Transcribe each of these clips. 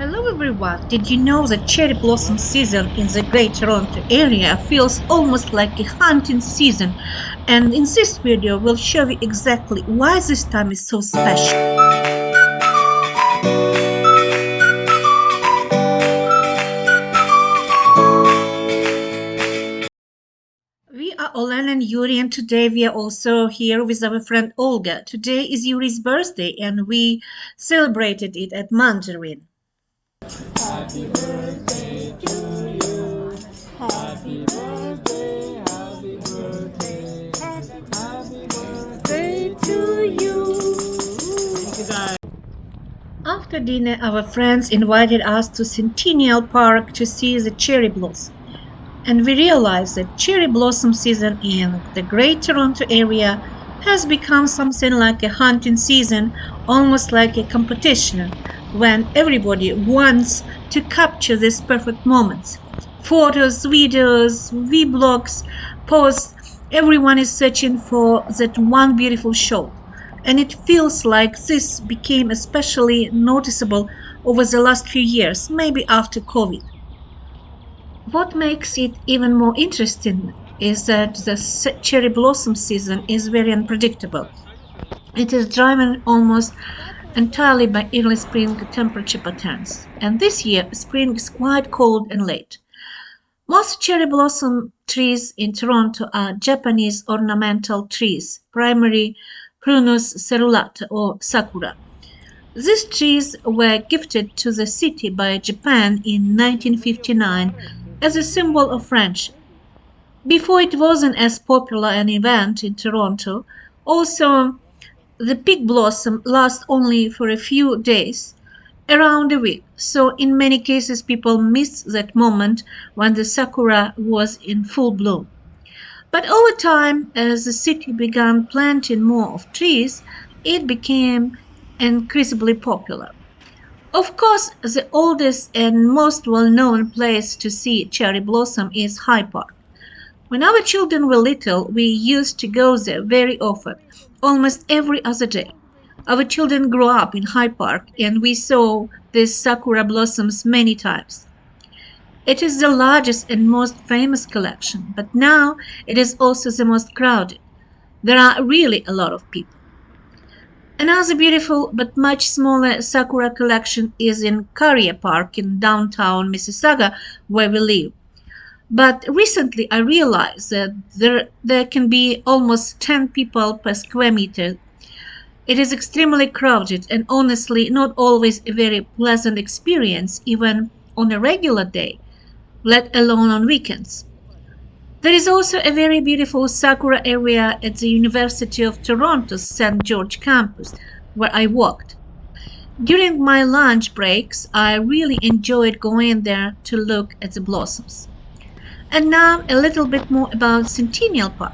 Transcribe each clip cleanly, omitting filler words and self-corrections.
Hello everyone! Did you know that cherry blossom season in the Great Toronto area feels almost like a hunting season? And in this video, we'll show you exactly why this time is so special. We are Olena and Yuri, and today we are also here with our friend Olga. Today is Yuri's birthday, and we celebrated it at Mandarin. Happy birthday to you. Happy birthday, happy birthday. Happy birthday to you. Thank you guys. After dinner, our friends invited us to Centennial Park to see the cherry blossom. And we realized that cherry blossom season in the Great Toronto area has become something like a hunting season, almost like a competition, when everybody wants to capture these perfect moments. Photos, videos, vlogs, posts, everyone is searching for that one beautiful shot. And it feels like this became especially noticeable over the last few years, maybe after COVID. What makes it even more interesting is that the cherry blossom season is very unpredictable. It is driven almost entirely by early spring temperature patterns, and this year spring is quite cold and late. Most cherry blossom trees in Toronto are Japanese ornamental trees, primarily Prunus cerulata or sakura. These trees were gifted to the city by Japan in 1959 as a symbol of friendship. Before it wasn't as popular an event in Toronto, also the peak blossom lasts only for a few days, around a week. So in many cases people missed that moment when the sakura was in full bloom. But over time, as the city began planting more of trees, it became increasingly popular. Of course, the oldest and most well-known place to see cherry blossom is High Park. When our children were little, we used to go there very often, almost every other day. Our children grew up in High Park and we saw these sakura blossoms many times. It is the largest and most famous collection, but now it is also the most crowded. There are really a lot of people. Another beautiful but much smaller sakura collection is in Carrier Park in downtown Mississauga, where we live. But recently I realized that there can be almost 10 people per square meter. It is extremely crowded and honestly not always a very pleasant experience, even on a regular day, let alone on weekends. There is also a very beautiful sakura area at the University of Toronto's St. George campus, where I walked. During my lunch breaks, I really enjoyed going there to look at the blossoms. And now a little bit more about Centennial Park.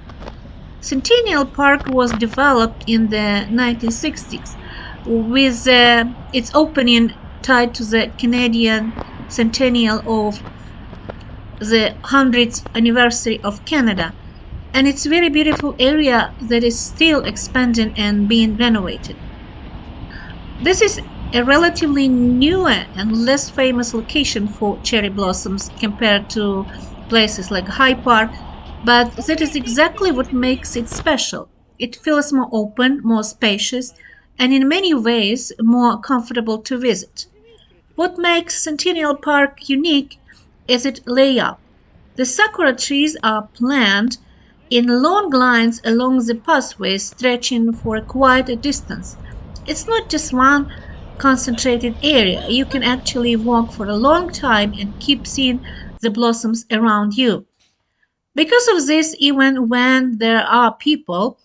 Centennial Park was developed in the 1960s with its opening tied to the Canadian Centennial of the 100th anniversary of Canada, and it's a very beautiful area that is still expanding and being renovated. This is a relatively newer and less famous location for cherry blossoms compared to places like High Park, but that is exactly what makes it special. It feels more open, more spacious, and in many ways more comfortable to visit. What makes Centennial Park unique is its layout. The sakura trees are planted in long lines along the pathway stretching for quite a distance. It's not just one concentrated area. You can actually walk for a long time and keep seeing the blossoms around you. Because of this, even when there are people,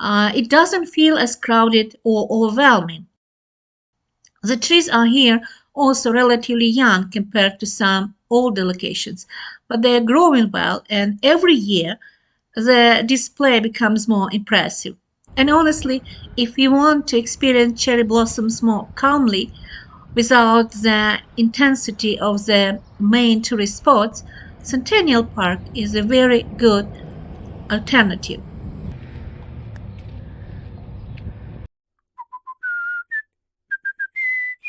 it doesn't feel as crowded or overwhelming. The trees are here also relatively young compared to some older locations, but they are growing well, and every year the display becomes more impressive. And honestly, if you want to experience cherry blossoms more calmly without the intensity of the main tourist spots, Centennial Park is a very good alternative.